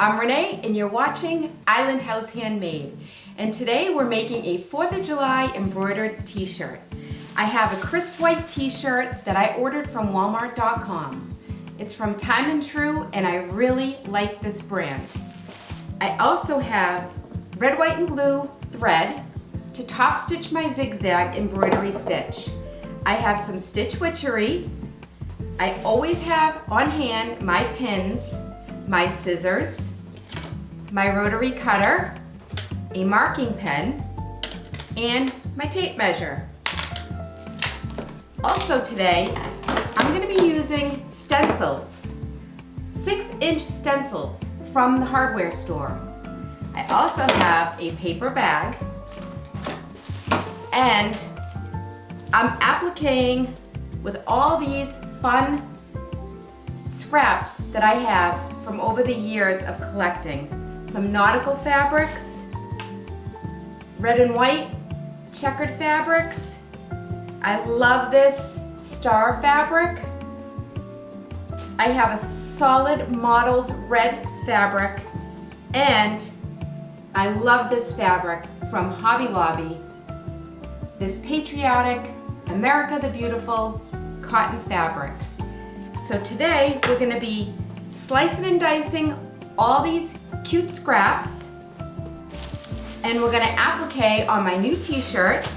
I'm Renee and you're watching Island House Handmade. And today we're making a 4th of July embroidered t-shirt. I have a crisp white t-shirt that I ordered from Walmart.com. It's from Time and True and I really like this brand. I also have red, white, and blue thread to top stitch my zigzag embroidery stitch. I have some stitch witchery. I always have on hand my pins, my scissors, my rotary cutter, a marking pen, and my tape measure. Also today, I'm going to be using stencils, 6-inch stencils from the hardware store. I also have a paper bag, and I'm appliquing with all these fun scraps that I have from over the years of collecting. Some nautical fabrics, red and white checkered fabrics. I love this star fabric. I have a solid mottled red fabric, and I love this fabric from Hobby Lobby. This patriotic America the Beautiful cotton fabric. So today we're going to be slicing and dicing all these cute scraps, and we're going to applique on my new t-shirt,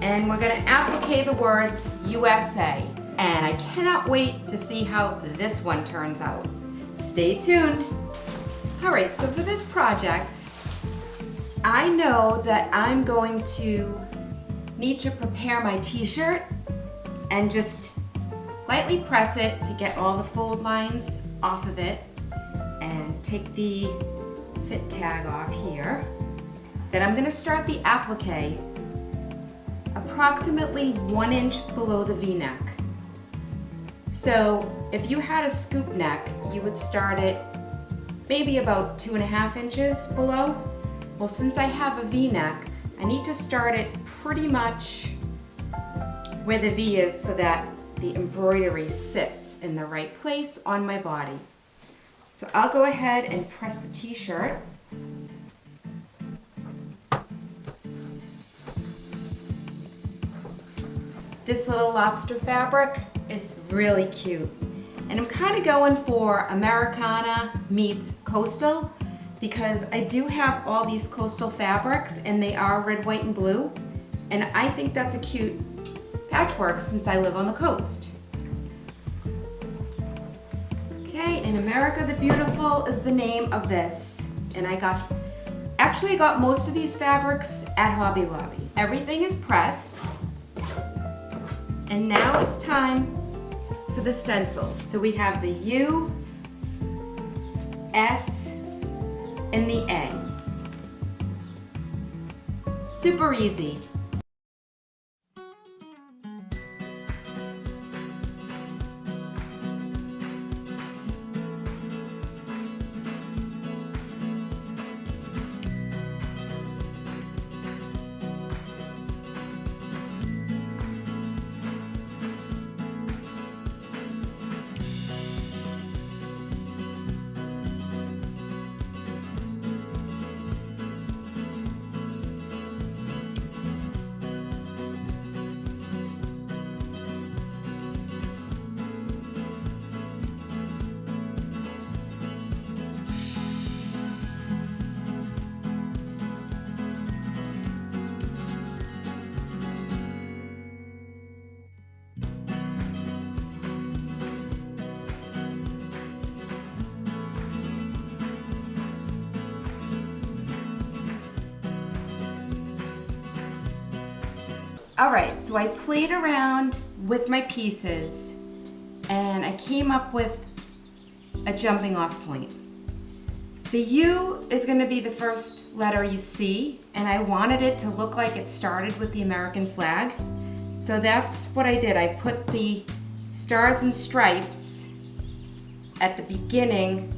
and we're going to applique the words USA, and I cannot wait to see how this one turns out. Stay tuned. Alright, so for this project I know that I'm going to need to prepare my t-shirt and just lightly press it to get all the fold lines off of it and take the fit tag off here. Then I'm going to start the applique approximately 1 inch below the V-neck. So if you had a scoop neck, you would start it maybe about 2.5 inches below. Well, since I have a V-neck, I need to start it pretty much where the V is so that the embroidery sits in the right place on my body. So I'll go ahead and press the t-shirt. This little lobster fabric is really cute. And I'm kind of going for Americana meets coastal, because I do have all these coastal fabrics and they are red, white, and blue. And I think that's a cute patchwork since I live on the coast. Okay, and America the Beautiful is the name of this. And I got most of these fabrics at Hobby Lobby. Everything is pressed. And now it's time for the stencils. So we have the U, S, and the A. Super easy. Alright, so I played around with my pieces and I came up with a jumping off point. The U is going to be the first letter you see, and I wanted it to look like it started with the American flag. So that's what I did. I put the stars and stripes at the beginning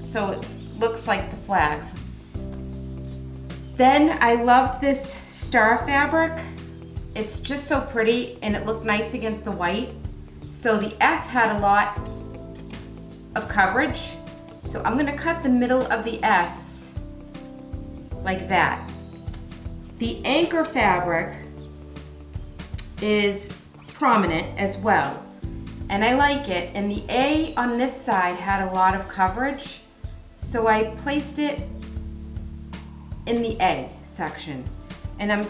so it looks like the flags. Then I love this star fabric. It's just so pretty and it looked nice against the white. So the S had a lot of coverage. So I'm gonna cut the middle of the S like that. The anchor fabric is prominent as well, and I like it. And the A on this side had a lot of coverage, so I placed it in the A section. And I'm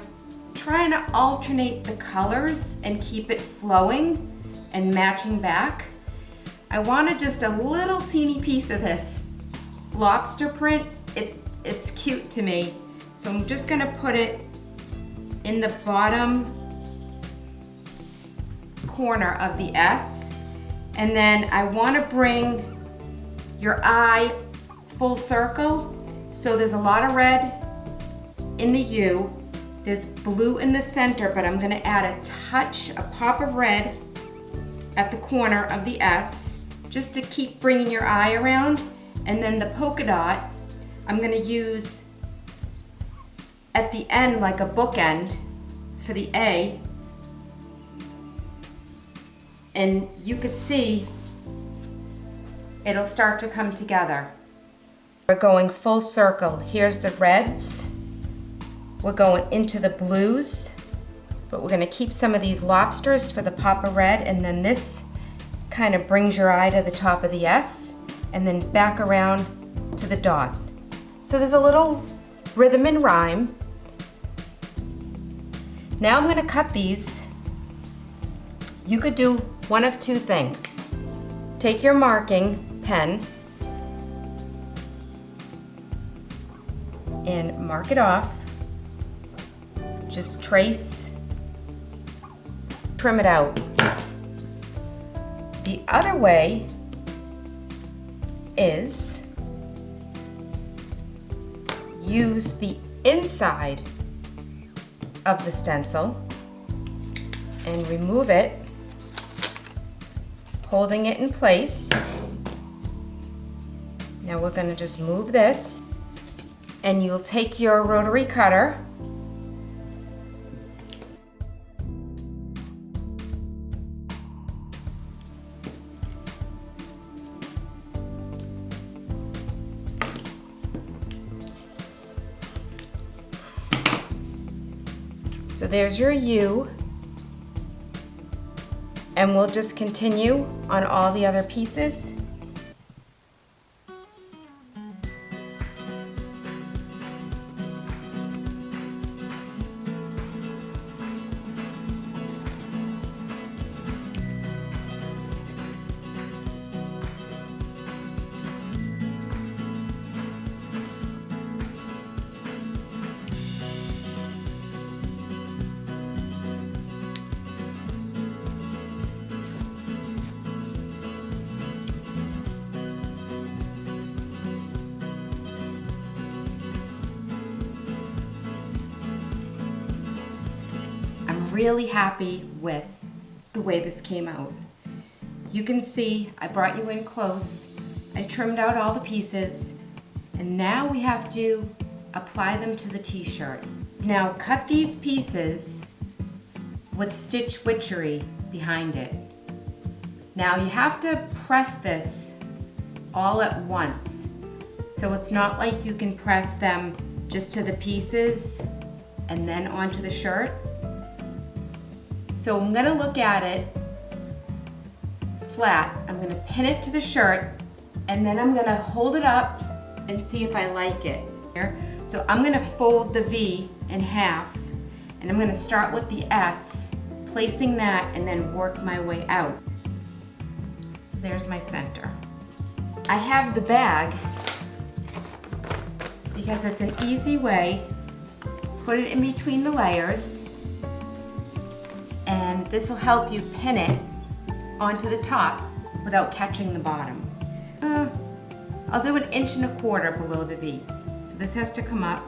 trying to alternate the colors and keep it flowing and matching back. I wanted just a little teeny piece of this lobster print. It's cute to me. So I'm just gonna put it in the bottom corner of the S. And then I wanna bring your eye full circle. So there's a lot of red in the U. There's blue in the center, but I'm gonna add a touch, a pop of red at the corner of the S, just to keep bringing your eye around. And then the polka dot, I'm gonna use at the end like a bookend for the A. And you could see it'll start to come together. We're going full circle. Here's the reds. We're going into the blues, but we're gonna keep some of these lobsters for the pop of red, and then this kind of brings your eye to the top of the S, and then back around to the dot. So there's a little rhythm and rhyme. Now I'm gonna cut these. You could do one of two things. Take your marking pen and mark it off. Just trace, trim it out. The other way is use the inside of the stencil and remove it, holding it in place. Now we're going to just move this, and you'll take your rotary cutter So there's your U, and we'll just continue on all the other pieces. Really happy with the way this came out. You can see I brought you in close. I trimmed out all the pieces, and now we have to apply them to the t-shirt. Now cut these pieces with stitch witchery behind it. Now you have to press this all at once, so it's not like you can press them just to the pieces and then onto the shirt. So I'm gonna look at it flat. I'm gonna pin it to the shirt, and then I'm gonna hold it up and see if I like it. So I'm gonna fold the V in half, and I'm gonna start with the S, placing that, and then work my way out. So there's my center. I have the bag because it's an easy way. Put it in between the layers, and this will help you pin it onto the top without catching the bottom. I'll do 1.25 inches below the V. So this has to come up.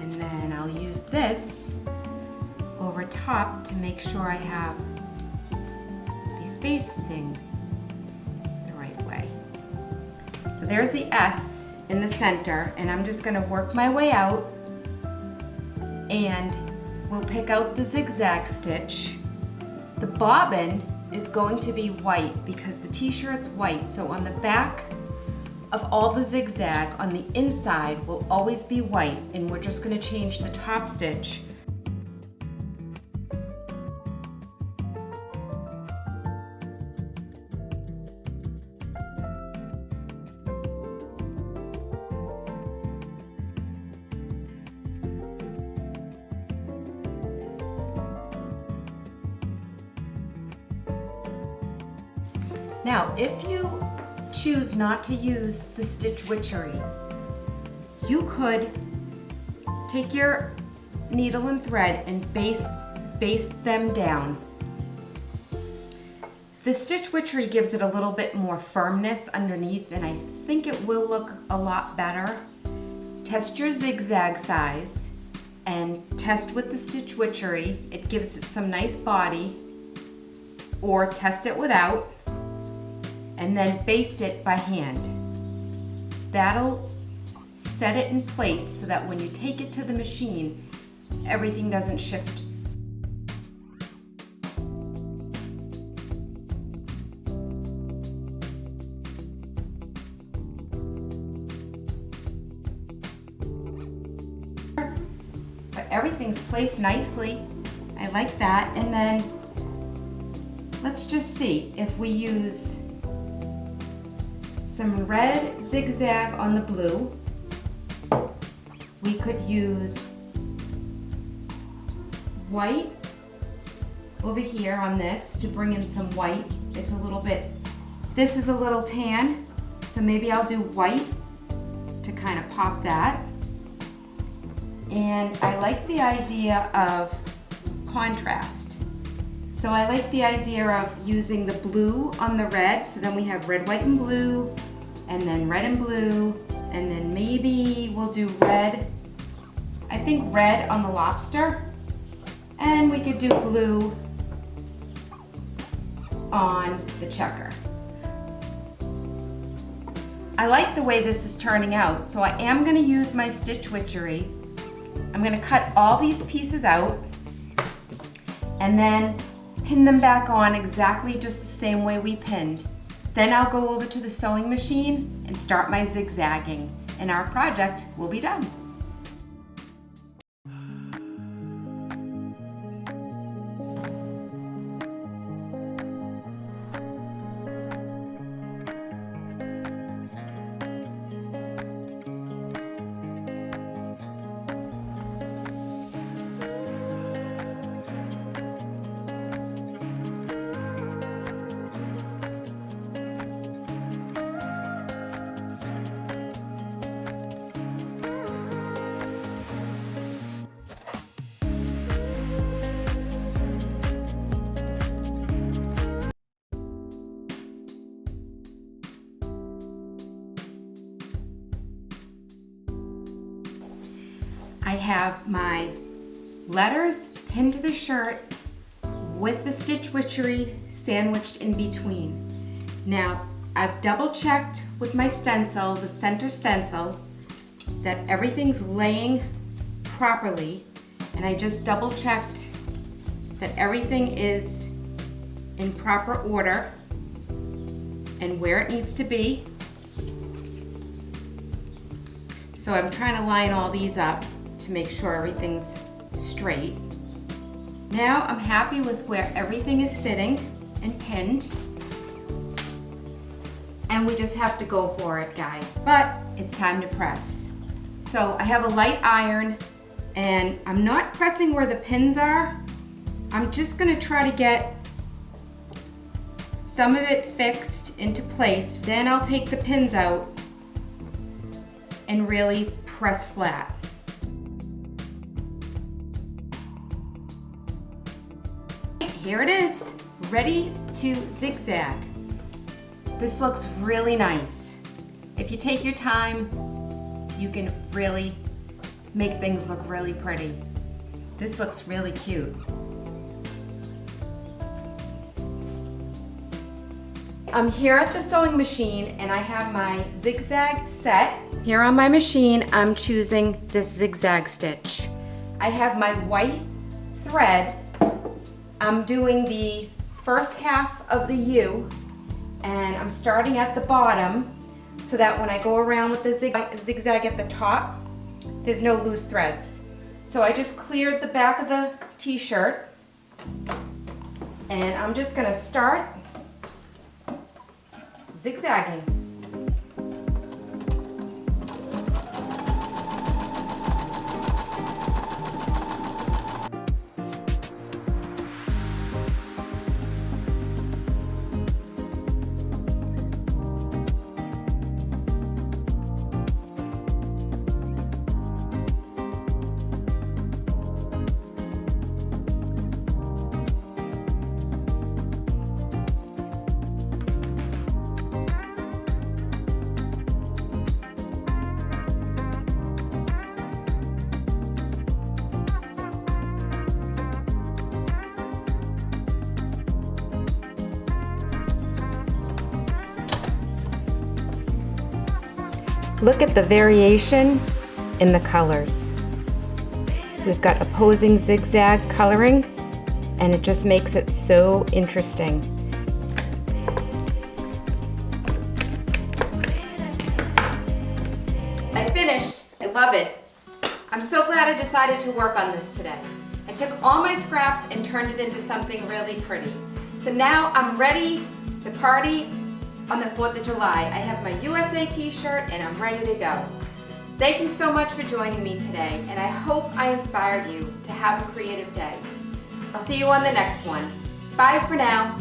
And then I'll use this over top to make sure I have the spacing the right way. So there's the S in the center, and I'm just gonna work my way out and we'll pick out the zigzag stitch. The bobbin is going to be white because the t-shirt's white, so on the back of all the zigzag on the inside will always be white, and we're just going to change the top stitch. Now, if you choose not to use the stitch witchery, you could take your needle and thread and baste them down. The stitch witchery gives it a little bit more firmness underneath, and I think it will look a lot better. Test your zigzag size and test with the stitch witchery. It gives it some nice body, or test it without, and then baste it by hand. That'll set it in place so that when you take it to the machine, everything doesn't shift. But everything's placed nicely. I like that. And then let's just see if we use some red zigzag on the blue. We could use white over here on this to bring in some white. It's a little bit, this is a little tan, so maybe I'll do white to kind of pop that. And I like the idea of contrast. So I like the idea of using the blue on the red, so then we have red, white, and blue, and then red and blue, and then maybe we'll do red, I think red on the lobster, and we could do blue on the checker. I like the way this is turning out, so I am going to use my stitch witchery. I'm going to cut all these pieces out and then pin them back on exactly just the same way we pinned. Then I'll go over to the sewing machine and start my zigzagging, and our project will be done. I have my letters pinned to the shirt with the stitch witchery sandwiched in between. Now, I've double checked with my stencil, the center stencil, that everything's laying properly, and I just double checked that everything is in proper order and where it needs to be. So I'm trying to line all these up to make sure everything's straight. Now I'm happy with where everything is sitting and pinned. And we just have to go for it, guys. But it's time to press. So I have a light iron, and I'm not pressing where the pins are. I'm just gonna try to get some of it fixed into place. Then I'll take the pins out and really press flat. Here it is, ready to zigzag. This looks really nice. If you take your time, you can really make things look really pretty. This looks really cute. I'm here at the sewing machine and I have my zigzag set. Here on my machine, I'm choosing this zigzag stitch. I have my white thread. I'm doing the first half of the U, and I'm starting at the bottom so that when I go around with the zigzag at the top, there's no loose threads. So I just cleared the back of the t-shirt, and I'm just gonna start zigzagging. Look at the variation in the colors. We've got opposing zigzag coloring, and it just makes it so interesting. I finished. I love it. I'm so glad I decided to work on this today. I took all my scraps and turned it into something really pretty. So now I'm ready to party on the 4th of July. I have my USA t-shirt and I'm ready to go. Thank you so much for joining me today, and I hope I inspired you to have a creative day. I'll see you on the next one. Bye for now.